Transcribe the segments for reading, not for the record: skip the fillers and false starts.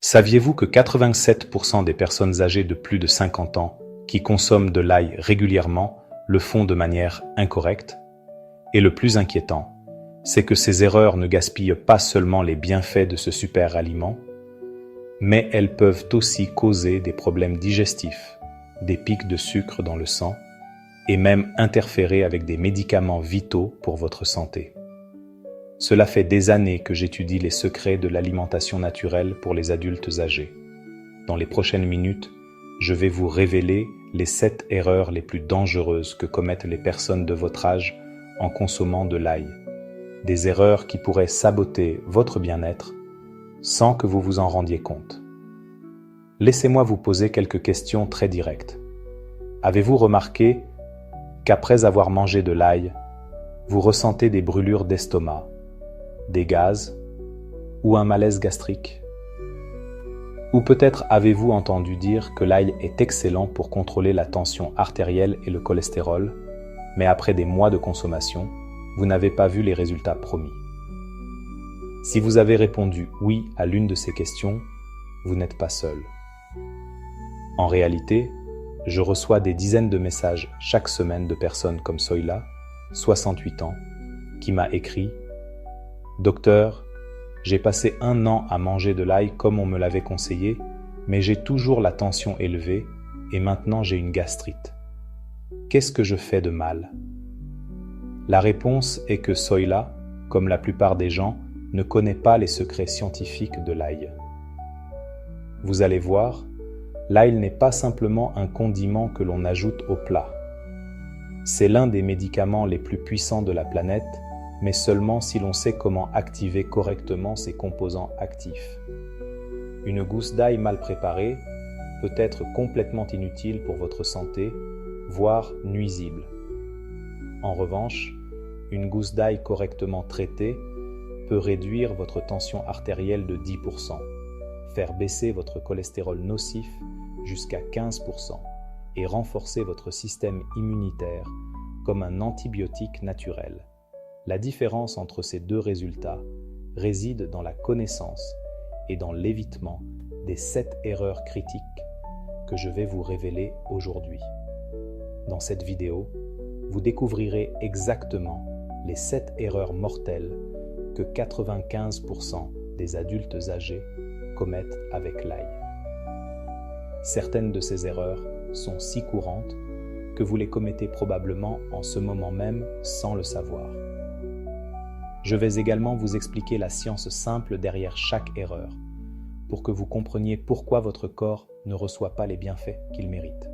Saviez-vous que 87% des personnes âgées de plus de 50 ans qui consomment de l'ail régulièrement le font de manière incorrecte? Et le plus inquiétant, c'est que ces erreurs ne gaspillent pas seulement les bienfaits de ce super aliment, mais elles peuvent aussi causer des problèmes digestifs, des pics de sucre dans le sang et même interférer avec des médicaments vitaux pour votre santé. Cela fait des années que j'étudie les secrets de l'alimentation naturelle pour les adultes âgés. Dans les prochaines minutes, je vais vous révéler les 7 erreurs les plus dangereuses que commettent les personnes de votre âge en consommant de l'ail. Des erreurs qui pourraient saboter votre bien-être sans que vous vous en rendiez compte. Laissez-moi vous poser quelques questions très directes. Avez-vous remarqué qu'après avoir mangé de l'ail, vous ressentez des brûlures d'estomac, des gaz ou un malaise gastrique? Ou peut-être avez-vous entendu dire que l'ail est excellent pour contrôler la tension artérielle et le cholestérol, mais après des mois de consommation, vous n'avez pas vu les résultats promis. Si vous avez répondu oui à l'une de ces questions, vous n'êtes pas seul. En réalité, je reçois des dizaines de messages chaque semaine de personnes comme Soyla, 68 ans, qui m'a écrit « Docteur, j'ai passé 1 an à manger de l'ail comme on me l'avait conseillé, mais j'ai toujours la tension élevée et maintenant j'ai une gastrite. Qu'est-ce que je fais de mal ?» La réponse est que Soyla, comme la plupart des gens, ne connaît pas les secrets scientifiques de l'ail. Vous allez voir, l'ail n'est pas simplement un condiment que l'on ajoute au plat. C'est l'un des médicaments les plus puissants de la planète, mais seulement si l'on sait comment activer correctement ses composants actifs. Une gousse d'ail mal préparée peut être complètement inutile pour votre santé, voire nuisible. En revanche, une gousse d'ail correctement traitée peut réduire votre tension artérielle de 10%, faire baisser votre cholestérol nocif jusqu'à 15% et renforcer votre système immunitaire comme un antibiotique naturel. La différence entre ces deux résultats réside dans la connaissance et dans l'évitement des 7 erreurs critiques que je vais vous révéler aujourd'hui. Dans cette vidéo, vous découvrirez exactement les 7 erreurs mortelles que 95% des adultes âgés commettent avec l'ail. Certaines de ces erreurs sont si courantes que vous les commettez probablement en ce moment même sans le savoir. Je vais également vous expliquer la science simple derrière chaque erreur, pour que vous compreniez pourquoi votre corps ne reçoit pas les bienfaits qu'il mérite.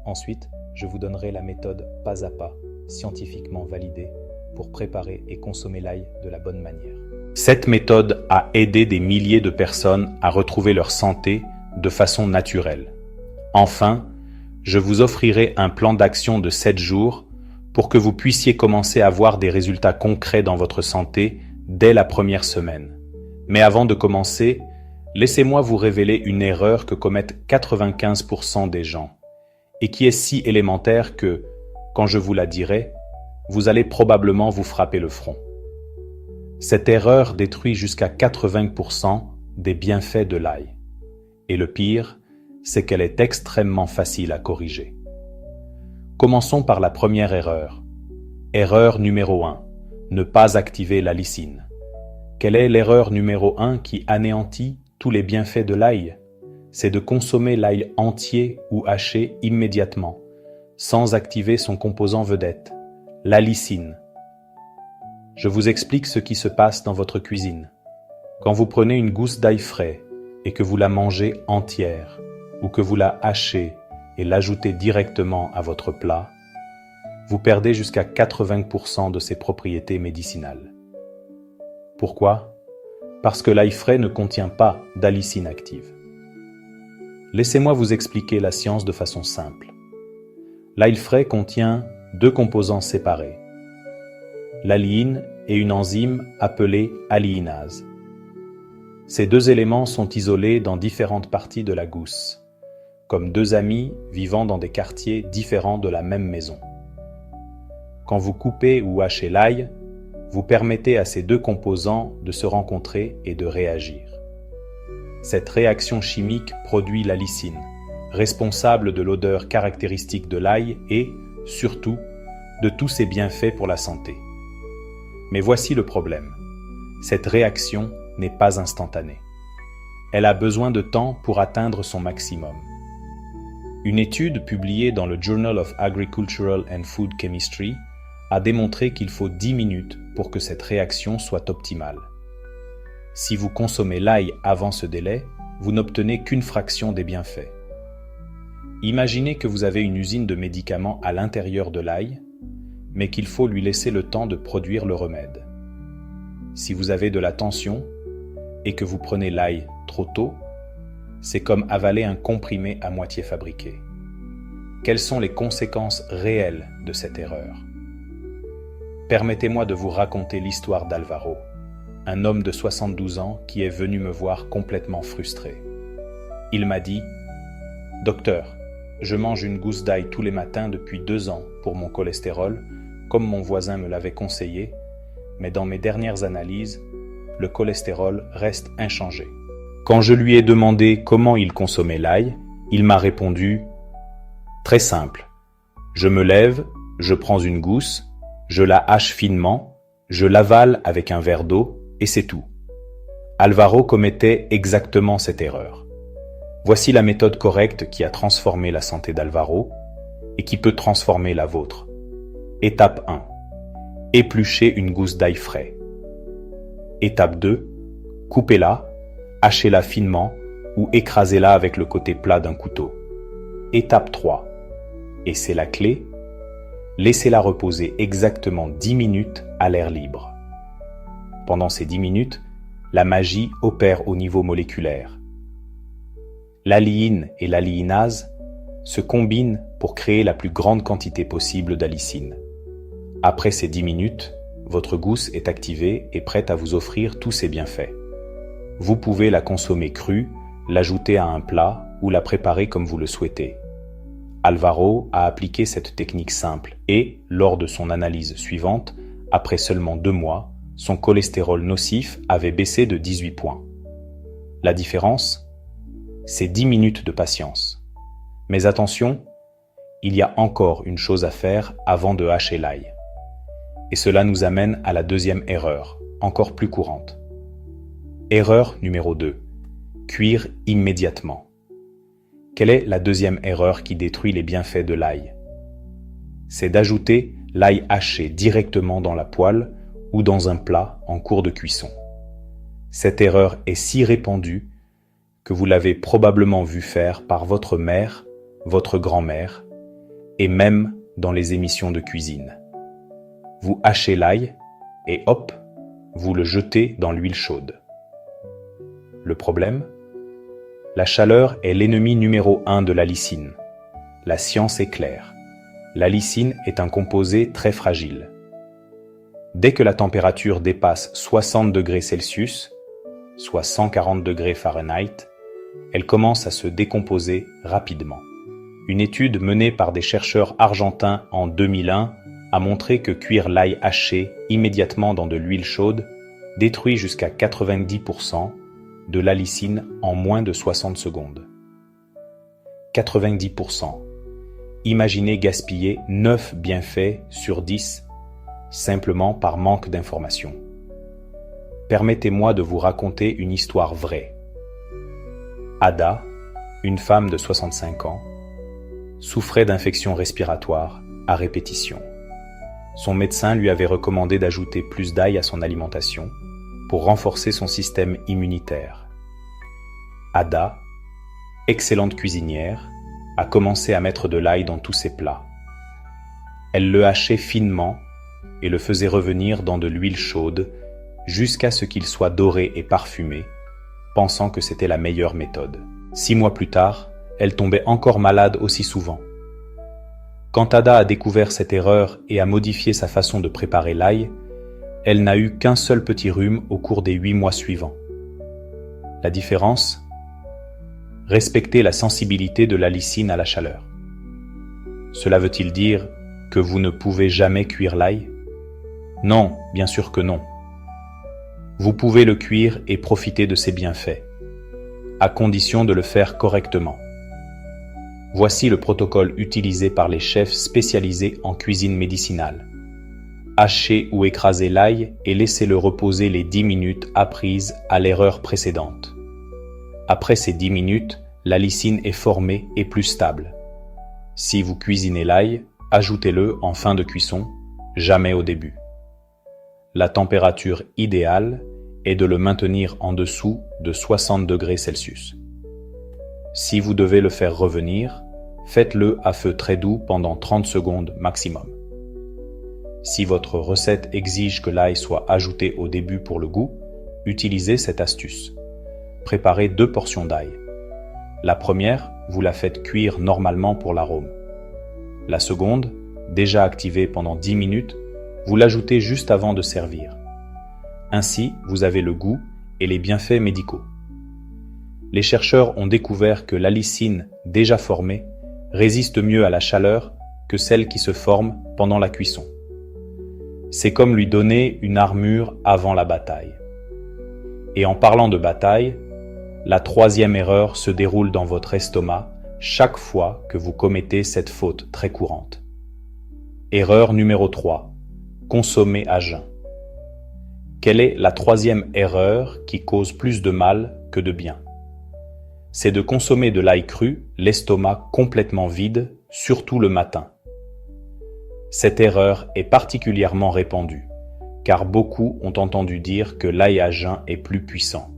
Ensuite, je vous donnerai la méthode pas à pas, scientifiquement validée, pour préparer et consommer l'ail de la bonne manière. Cette méthode a aidé des milliers de personnes à retrouver leur santé de façon naturelle. Enfin, je vous offrirai un plan d'action de 7 jours pour que vous puissiez commencer à voir des résultats concrets dans votre santé dès la première semaine. Mais avant de commencer, laissez-moi vous révéler une erreur que commettent 95% des gens et qui est si élémentaire que, quand je vous la dirai, vous allez probablement vous frapper le front. Cette erreur détruit jusqu'à 80% des bienfaits de l'ail. Et le pire, c'est qu'elle est extrêmement facile à corriger. Commençons par la première erreur. Erreur numéro 1. Ne pas activer la lysine. Quelle est l'erreur numéro 1 qui anéantit tous les bienfaits de l'ail? C'est de consommer l'ail entier ou haché immédiatement, sans activer son composant vedette, la lysine. Je vous explique ce qui se passe dans votre cuisine. Quand vous prenez une gousse d'ail frais et que vous la mangez entière, ou que vous la hachez et l'ajoutez directement à votre plat, vous perdez jusqu'à 80% de ses propriétés médicinales. Pourquoi? Parce que l'ail frais ne contient pas d'allicine active. Laissez-moi vous expliquer la science de façon simple. L'ail frais contient 2 composants séparés, l'alliine et une enzyme appelée alliinase. Ces 2 éléments sont isolés dans différentes parties de la gousse, comme 2 amis vivant dans des quartiers différents de la même maison. Quand vous coupez ou hachez l'ail, vous permettez à ces 2 composants de se rencontrer et de réagir. Cette réaction chimique produit la lysine, responsable de l'odeur caractéristique de l'ail et, surtout, de tous ses bienfaits pour la santé. Mais voici le problème. Cette réaction n'est pas instantanée. Elle a besoin de temps pour atteindre son maximum. Une étude publiée dans le Journal of Agricultural and Food Chemistry a démontré qu'il faut 10 minutes pour que cette réaction soit optimale. Si vous consommez l'ail avant ce délai, vous n'obtenez qu'une fraction des bienfaits. Imaginez que vous avez une usine de médicaments à l'intérieur de l'ail, mais qu'il faut lui laisser le temps de produire le remède. Si vous avez de la tension et que vous prenez l'ail trop tôt, c'est comme avaler un comprimé à moitié fabriqué. Quelles sont les conséquences réelles de cette erreur? Permettez-moi de vous raconter l'histoire d'Alvaro, un homme de 72 ans qui est venu me voir complètement frustré. Il m'a dit « Docteur, je mange une gousse d'ail tous les matins depuis 2 ans pour mon cholestérol, comme mon voisin me l'avait conseillé, mais dans mes dernières analyses, le cholestérol reste inchangé. » Quand je lui ai demandé comment il consommait l'ail, il m'a répondu « Très simple. Je me lève, je prends une gousse, je la hache finement, je l'avale avec un verre d'eau et c'est tout. » Alvaro commettait exactement cette erreur. Voici la méthode correcte qui a transformé la santé d'Alvaro et qui peut transformer la vôtre. Étape 1. Épluchez une gousse d'ail frais. Étape 2. Coupez-la, hachez-la finement ou écrasez-la avec le côté plat d'un couteau. Étape 3. Et c'est la clé, laissez-la reposer exactement 10 minutes à l'air libre. Pendant ces 10 minutes, la magie opère au niveau moléculaire. L'alliine et l'alliinase se combinent pour créer la plus grande quantité possible d'allicine. Après ces 10 minutes, votre gousse est activée et prête à vous offrir tous ses bienfaits. Vous pouvez la consommer crue, l'ajouter à un plat ou la préparer comme vous le souhaitez. Alvaro a appliqué cette technique simple et, lors de son analyse suivante, après seulement 2 mois, son cholestérol nocif avait baissé de 18 points. La différence? C'est 10 minutes de patience. Mais attention, il y a encore une chose à faire avant de hacher l'ail. Et cela nous amène à la deuxième erreur, encore plus courante. Erreur numéro 2. Cuire immédiatement. Quelle est la deuxième erreur qui détruit les bienfaits de l'ail? C'est d'ajouter l'ail haché directement dans la poêle ou dans un plat en cours de cuisson. Cette erreur est si répandue que vous l'avez probablement vu faire par votre mère, votre grand-mère, et même dans les émissions de cuisine. Vous hachez l'ail et hop, vous le jetez dans l'huile chaude. Le problème? La chaleur est l'ennemi numéro 1 de la lysine. La science est claire. La lysine est un composé très fragile. Dès que la température dépasse 60 degrés Celsius, soit 140 degrés Fahrenheit, elle commence à se décomposer rapidement. Une étude menée par des chercheurs argentins en 2001 a montré que cuire l'ail haché immédiatement dans de l'huile chaude détruit jusqu'à 90% de l'allicine en moins de 60 secondes. 90%. Imaginez gaspiller 9 bienfaits sur 10 simplement par manque d'information. Permettez-moi de vous raconter une histoire vraie. Ada, une femme de 65 ans, souffrait d'infections respiratoires à répétition. Son médecin lui avait recommandé d'ajouter plus d'ail à son alimentation pour renforcer son système immunitaire. Ada, excellente cuisinière, a commencé à mettre de l'ail dans tous ses plats. Elle le hachait finement et le faisait revenir dans de l'huile chaude jusqu'à ce qu'il soit doré et parfumé, pensant que c'était la meilleure méthode. 6 mois plus tard, elle tombait encore malade aussi souvent. Quand Ada a découvert cette erreur et a modifié sa façon de préparer l'ail, elle n'a eu qu'un seul petit rhume au cours des 8 mois suivants. La différence? Respecter la sensibilité de l'allicine à la chaleur. Cela veut-il dire que vous ne pouvez jamais cuire l'ail? Non, bien sûr que non. Vous pouvez le cuire et profiter de ses bienfaits. à condition de le faire correctement. Voici le protocole utilisé par les chefs spécialisés en cuisine médicinale. Hachez ou écrasez l'ail et laissez-le reposer les 10 minutes apprises à l'erreur précédente. Après ces 10 minutes, la lysine est formée et plus stable. Si vous cuisinez l'ail, ajoutez-le en fin de cuisson, jamais au début. La température idéale est de le maintenir en dessous de 60 degrés Celsius. Si vous devez le faire revenir, faites-le à feu très doux pendant 30 secondes maximum. Si votre recette exige que l'ail soit ajouté au début pour le goût, utilisez cette astuce. Préparez 2 portions d'ail. La première, vous la faites cuire normalement pour l'arôme. La seconde, déjà activée pendant 10 minutes, vous l'ajoutez juste avant de servir. Ainsi, vous avez le goût et les bienfaits médicaux. Les chercheurs ont découvert que la lysine déjà formée résiste mieux à la chaleur que celle qui se forme pendant la cuisson. C'est comme lui donner une armure avant la bataille. Et en parlant de bataille, la 3e erreur se déroule dans votre estomac chaque fois que vous commettez cette faute très courante. Erreur numéro 3. Consommer à jeun. Quelle est la 3e erreur qui cause plus de mal que de bien? C'est de consommer de l'ail cru, l'estomac complètement vide, surtout le matin. Cette erreur est particulièrement répandue, car beaucoup ont entendu dire que l'ail à jeun est plus puissant.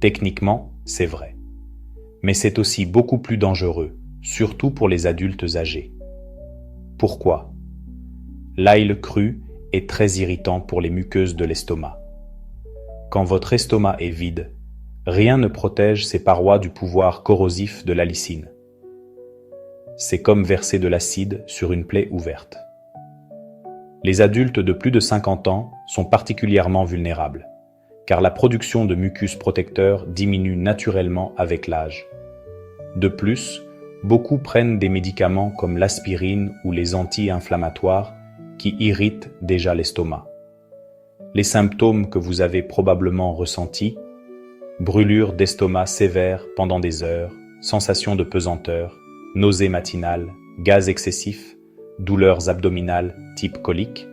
Techniquement, c'est vrai. Mais c'est aussi beaucoup plus dangereux, surtout pour les adultes âgés. Pourquoi? L'ail cru est très irritant pour les muqueuses de l'estomac. Quand votre estomac est vide, rien ne protège ses parois du pouvoir corrosif de la lysine. C'est comme verser de l'acide sur une plaie ouverte. Les adultes de plus de 50 ans sont particulièrement vulnérables, car la production de mucus protecteur diminue naturellement avec l'âge. De plus, beaucoup prennent des médicaments comme l'aspirine ou les anti-inflammatoires qui irritent déjà l'estomac. Les symptômes que vous avez probablement ressentis: brûlure d'estomac sévère pendant des heures, sensation de pesanteur, nausées matinales, gaz excessif, douleurs abdominales type colique,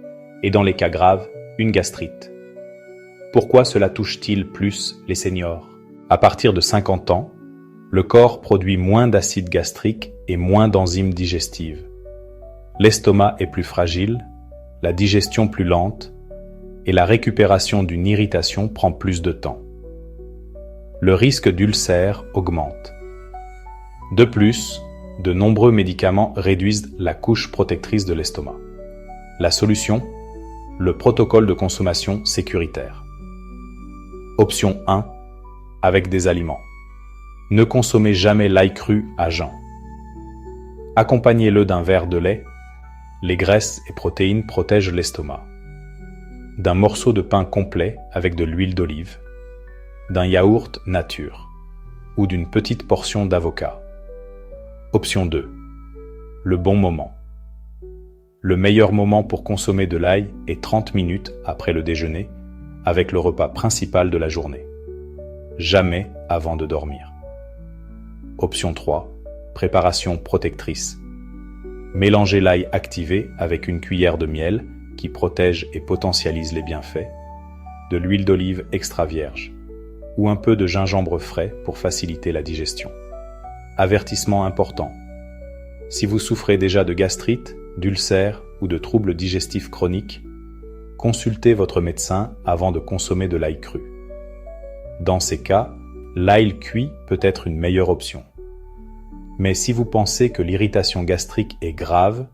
et dans les cas graves, une gastrite. Pourquoi cela touche-t-il plus les seniors? À partir de 50 ans, le corps produit moins d'acide gastrique et moins d'enzymes digestives. L'estomac est plus fragile, la digestion plus lente, et la récupération d'une irritation prend plus de temps. Le risque d'ulcère augmente. De plus, de nombreux médicaments réduisent la couche protectrice de l'estomac. La solution? Le protocole de consommation sécuritaire. Option 1. Avec des aliments. Ne consommez jamais l'ail cru à jeun. Accompagnez-le d'un verre de lait. Les graisses et protéines protègent l'estomac. D'un morceau de pain complet avec de l'huile d'olive. D'un yaourt nature. Ou d'une petite portion d'avocat. Option 2. Le bon moment. Le meilleur moment pour consommer de l'ail est 30 minutes après le déjeuner, avec le repas principal de la journée. Jamais avant de dormir. Option 3. Préparation protectrice. Mélangez l'ail activé avec une cuillère de miel qui protège et potentialise les bienfaits, de l'huile d'olive extra vierge, ou un peu de gingembre frais pour faciliter la digestion. Avertissement important. Si vous souffrez déjà de gastrite, d'ulcère ou de troubles digestifs chroniques, consultez votre médecin avant de consommer de l'ail cru. Dans ces cas, l'ail cuit peut être une meilleure option. Mais si vous pensez que l'irritation gastrique est grave,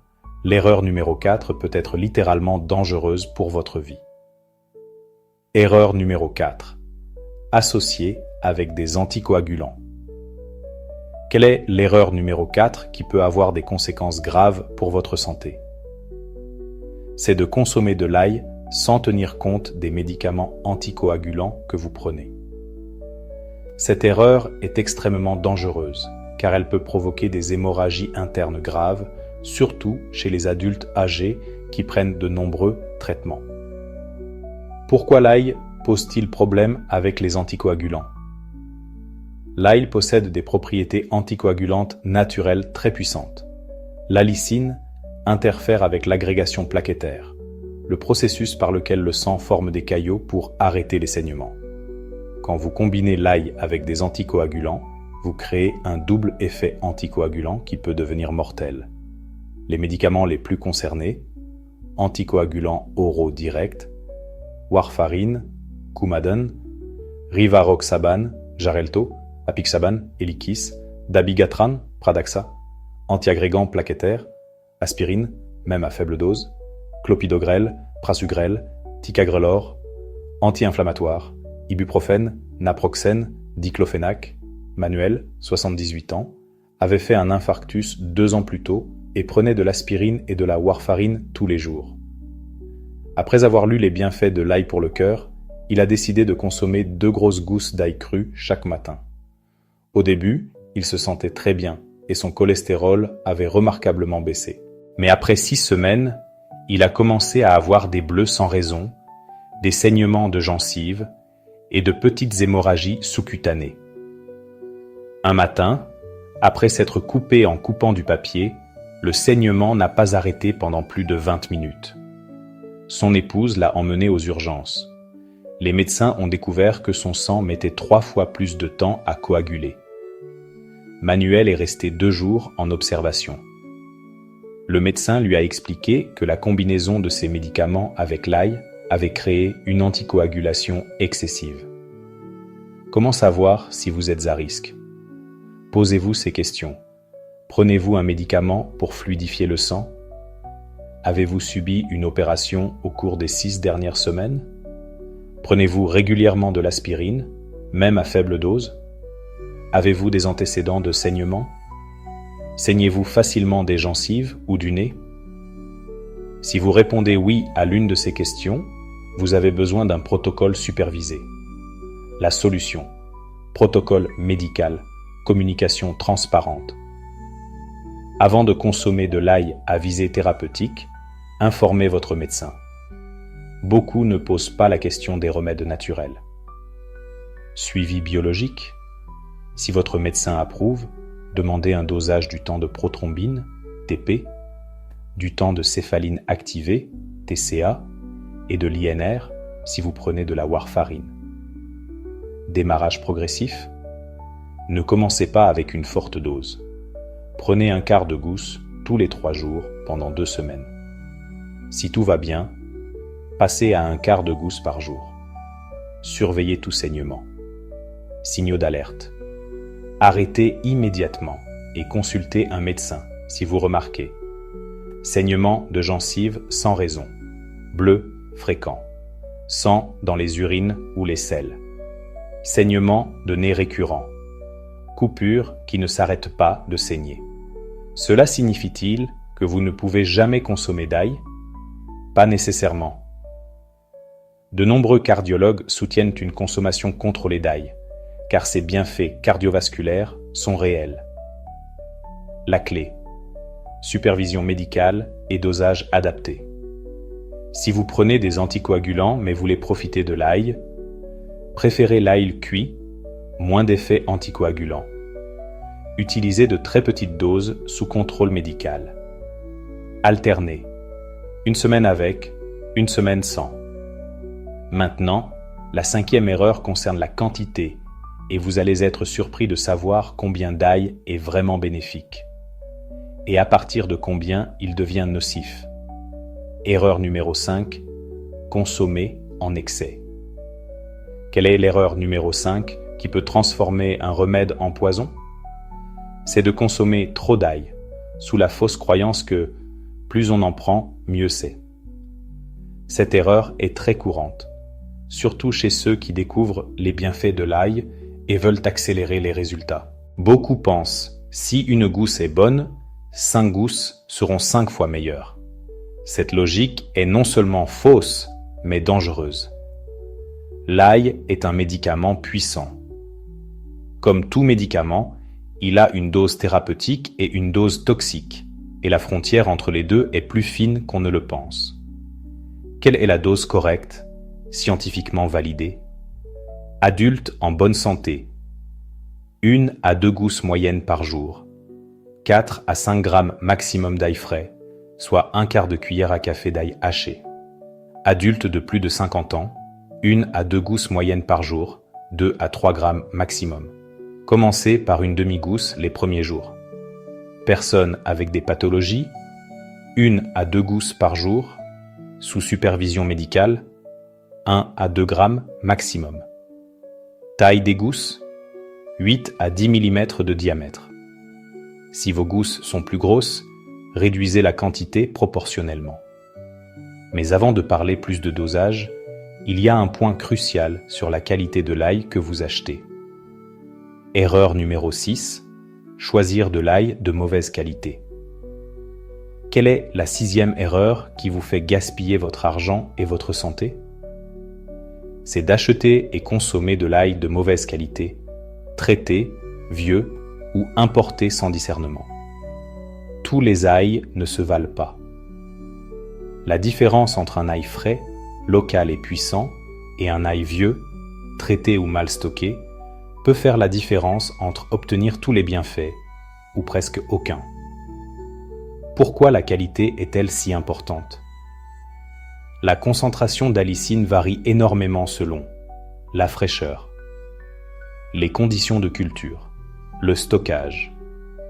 l'erreur numéro 4 peut être littéralement dangereuse pour votre vie. Erreur numéro 4. Associer avec des anticoagulants. Quelle est l'erreur numéro 4 qui peut avoir des conséquences graves pour votre santé? C'est de consommer de l'ail sans tenir compte des médicaments anticoagulants que vous prenez. Cette erreur est extrêmement dangereuse, car elle peut provoquer des hémorragies internes graves, surtout chez les adultes âgés qui prennent de nombreux traitements. Pourquoi l'ail pose-t-il problème avec les anticoagulants? L'ail possède des propriétés anticoagulantes naturelles très puissantes. L'allicine interfère avec l'agrégation plaquettaire, le processus par lequel le sang forme des caillots pour arrêter les saignements. Quand vous combinez l'ail avec des anticoagulants, vous créez un double effet anticoagulant qui peut devenir mortel. Les médicaments les plus concernés, anticoagulants oraux directs, warfarine, Coumadin, rivaroxaban, Jarelto, apixaban, Eliquis, dabigatran, Pradaxa, antiagrégants plaquettaires, aspirine, même à faible dose, clopidogrel, prasugrel, ticagrelor, anti-inflammatoire, ibuprofène, naproxène, diclofénac. Manuel, 78 ans, avait fait un infarctus 2 ans plus tôt et prenait de l'aspirine et de la warfarine tous les jours. Après avoir lu les bienfaits de l'ail pour le cœur, il a décidé de consommer 2 grosses gousses d'ail cru chaque matin. Au début, il se sentait très bien et son cholestérol avait remarquablement baissé. Mais après 6 semaines, il a commencé à avoir des bleus sans raison, des saignements de gencives et de petites hémorragies sous-cutanées. Un matin, après s'être coupé en coupant du papier, le saignement n'a pas arrêté pendant plus de 20 minutes. Son épouse l'a emmené aux urgences. Les médecins ont découvert que son sang mettait 3 fois plus de temps à coaguler. Manuel est resté 2 jours en observation. Le médecin lui a expliqué que la combinaison de ces médicaments avec l'ail avait créé une anticoagulation excessive. Comment savoir si vous êtes à risque ? Posez-vous ces questions. Prenez-vous un médicament pour fluidifier le sang ? Avez-vous subi une opération au cours des 6 dernières semaines ? Prenez-vous régulièrement de l'aspirine, même à faible dose ? Avez-vous des antécédents de saignement ? Saignez-vous facilement des gencives ou du nez ? Si vous répondez oui à l'une de ces questions, vous avez besoin d'un protocole supervisé. La solution : protocole médical, communication transparente. Avant de consommer de l'ail à visée thérapeutique, informez votre médecin. Beaucoup ne posent pas la question des remèdes naturels. Suivi biologique. Si votre médecin approuve, demandez un dosage du temps de prothrombine, TP, du temps de céphaline activée, TCA, et de l'INR si vous prenez de la warfarine. Démarrage progressif. Ne commencez pas avec une forte dose. Prenez un quart de gousse tous les 3 jours pendant 2 semaines. Si tout va bien, passez à un quart de gousse par jour. Surveillez tout saignement. Signaux d'alerte. Arrêtez immédiatement et consultez un médecin si vous remarquez saignement de gencives sans raison, bleu fréquent, sang dans les urines ou les selles, saignement de nez récurrent, coupure qui ne s'arrête pas de saigner. Cela signifie-t-il que vous ne pouvez jamais consommer d'ail ? Pas nécessairement. De nombreux cardiologues soutiennent une consommation contrôlée d'ail, car ses bienfaits cardiovasculaires sont réels. La clé : supervision médicale et dosage adapté. Si vous prenez des anticoagulants mais voulez profiter de l'ail, préférez l'ail cuit, moins d'effets anticoagulants. Utilisez de très petites doses sous contrôle médical. Alternez. 1 semaine avec, 1 semaine sans. Maintenant, la 5e erreur concerne la quantité et vous allez être surpris de savoir combien d'ail est vraiment bénéfique et à partir de combien il devient nocif. Erreur numéro 5, consommer en excès. Quelle est l'erreur numéro 5 qui peut transformer un remède en poison ? C'est de consommer trop d'ail, sous la fausse croyance que plus on en prend, mieux c'est. Cette erreur est très courante, surtout chez ceux qui découvrent les bienfaits de l'ail et veulent accélérer les résultats. Beaucoup pensent, si une gousse est bonne, 5 gousses seront 5 fois meilleures. Cette logique est non seulement fausse, mais dangereuse. L'ail est un médicament puissant. Comme tout médicament, il a une dose thérapeutique et une dose toxique, et la frontière entre les deux est plus fine qu'on ne le pense. Quelle est la dose correcte, scientifiquement validée ? Adulte en bonne santé. 1 à 2 gousses moyennes par jour. 4 à 5 grammes maximum d'ail frais, soit un quart de cuillère à café d'ail haché. Adultes de plus de 50 ans, 1 à 2 gousses moyennes par jour, 2 à 3 grammes maximum. Commencez par une demi-gousse les premiers jours. Personnes avec des pathologies, 1 à 2 gousses par jour, sous supervision médicale, 1 à 2 grammes maximum. Taille des gousses, 8 à 10 mm de diamètre. Si vos gousses sont plus grosses, réduisez la quantité proportionnellement. Mais avant de parler plus de dosage, il y a un point crucial sur la qualité de l'ail que vous achetez. Erreur numéro 6, choisir de l'ail de mauvaise qualité. Quelle est la 6e erreur qui vous fait gaspiller votre argent et votre santé? C'est d'acheter et consommer de l'ail de mauvaise qualité, traité, vieux ou importé sans discernement. Tous les ails ne se valent pas. La différence entre un ail frais, local et puissant, et un ail vieux, traité ou mal stocké, peut faire la différence entre obtenir tous les bienfaits ou presque aucun. Pourquoi la qualité est-elle si importante? La concentration d'allicine varie énormément selon la fraîcheur, les conditions de culture, le stockage,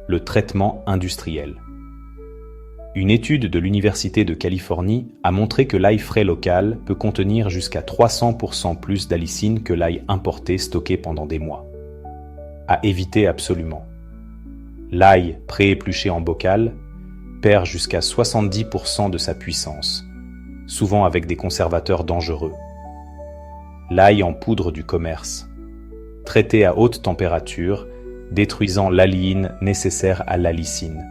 le traitement industriel. Une étude de l'Université de Californie a montré que l'ail frais local peut contenir jusqu'à 300% plus d'allicine que l'ail importé stocké pendant des mois. À éviter absolument. L'ail pré-épluché en bocal perd jusqu'à 70% de sa puissance, souvent avec des conservateurs dangereux. L'ail en poudre du commerce, traité à haute température, détruisant l'alliine nécessaire à l'allicine.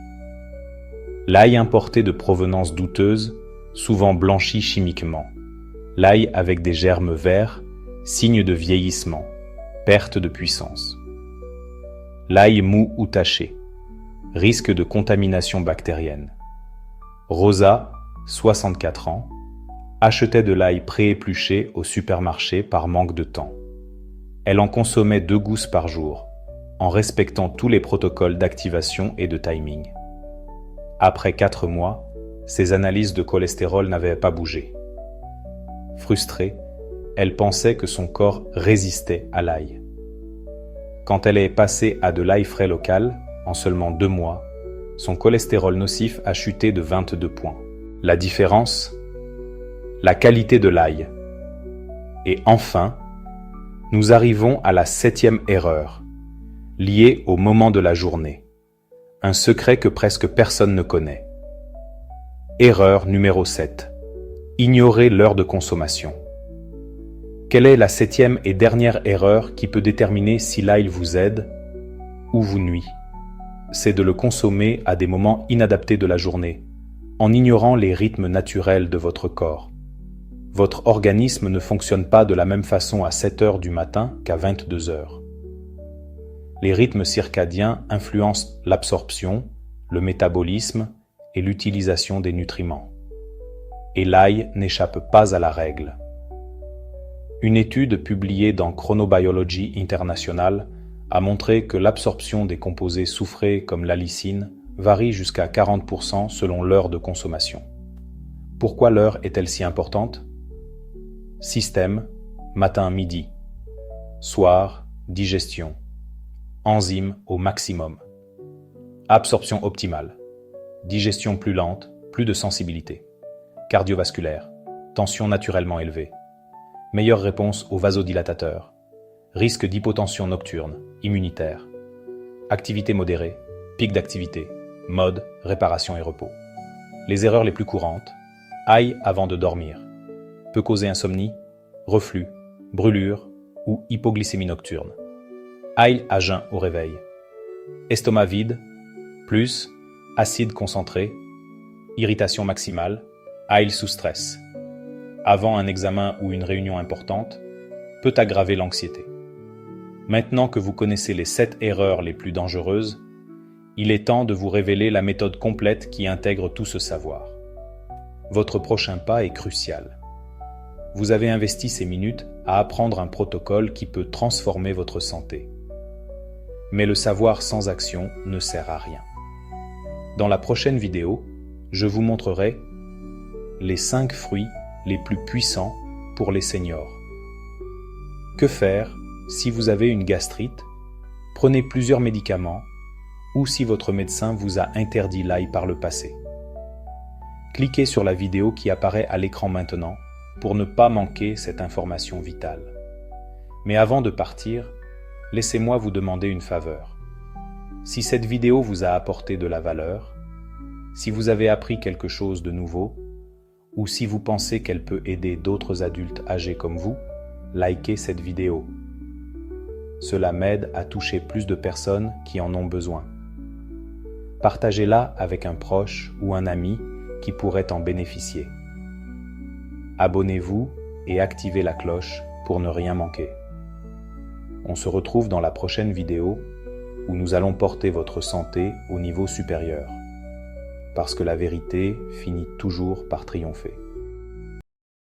L'ail importé de provenance douteuse, souvent blanchi chimiquement. L'ail avec des germes verts, signe de vieillissement, perte de puissance. L'ail mou ou taché, risque de contamination bactérienne. Rosa, 64 ans, achetait de l'ail pré-épluché au supermarché par manque de temps. Elle en consommait 2 gousses par jour, en respectant tous les protocoles d'activation et de timing. Après 4 mois, ses analyses de cholestérol n'avaient pas bougé. Frustrée, elle pensait que son corps résistait à l'ail. Quand elle est passée à de l'ail frais local, en seulement 2 mois, son cholestérol nocif a chuté de 22 points. La différence? La qualité de l'ail. Et enfin, nous arrivons à la 7e erreur, liée au moment de la journée. Un secret que presque personne ne connaît. Erreur numéro 7. Ignorer l'heure de consommation. Quelle est la 7e et dernière erreur qui peut déterminer si l'ail vous aide ou vous nuit? C'est de le consommer à des moments inadaptés de la journée, en ignorant les rythmes naturels de votre corps. Votre organisme ne fonctionne pas de la même façon à 7 heures du matin qu'à 22 heures. Les rythmes circadiens influencent l'absorption, le métabolisme et l'utilisation des nutriments. Et l'ail n'échappe pas à la règle. Une étude publiée dans Chronobiology International a montré que l'absorption des composés soufrés comme l'allicine varie jusqu'à 40% selon l'heure de consommation. Pourquoi l'heure est-elle si importante? Système, matin-midi. Soir, digestion. Enzymes au maximum. Absorption optimale. Digestion plus lente, plus de sensibilité. Cardiovasculaire. Tension naturellement élevée. Meilleure réponse aux vasodilatateurs. Risque d'hypotension nocturne, immunitaire. Activité modérée, pic d'activité. Mode, réparation et repos. Les erreurs les plus courantes. Ail avant de dormir. Peut causer insomnie, reflux, brûlure ou hypoglycémie nocturne. Ail à jeun au réveil. Estomac vide, plus acide concentré, irritation maximale, ail sous stress. Avant un examen ou une réunion importante, peut aggraver l'anxiété. Maintenant que vous connaissez les 7 erreurs les plus dangereuses, il est temps de vous révéler la méthode complète qui intègre tout ce savoir. Votre prochain pas est crucial. Vous avez investi ces minutes à apprendre un protocole qui peut transformer votre santé. Mais le savoir sans action ne sert à rien. Dans la prochaine vidéo, je vous montrerai les 5 fruits les plus puissants pour les seniors. Que faire si vous avez une gastrite, prenez plusieurs médicaments ou si votre médecin vous a interdit l'ail par le passé. Cliquez sur la vidéo qui apparaît à l'écran maintenant pour ne pas manquer cette information vitale. Mais avant de partir, laissez-moi vous demander une faveur. Si cette vidéo vous a apporté de la valeur, si vous avez appris quelque chose de nouveau, ou si vous pensez qu'elle peut aider d'autres adultes âgés comme vous, likez cette vidéo. Cela m'aide à toucher plus de personnes qui en ont besoin. Partagez-la avec un proche ou un ami qui pourrait en bénéficier. Abonnez-vous et activez la cloche pour ne rien manquer. On se retrouve dans la prochaine vidéo où nous allons porter votre santé au niveau supérieur. Parce que la vérité finit toujours par triompher.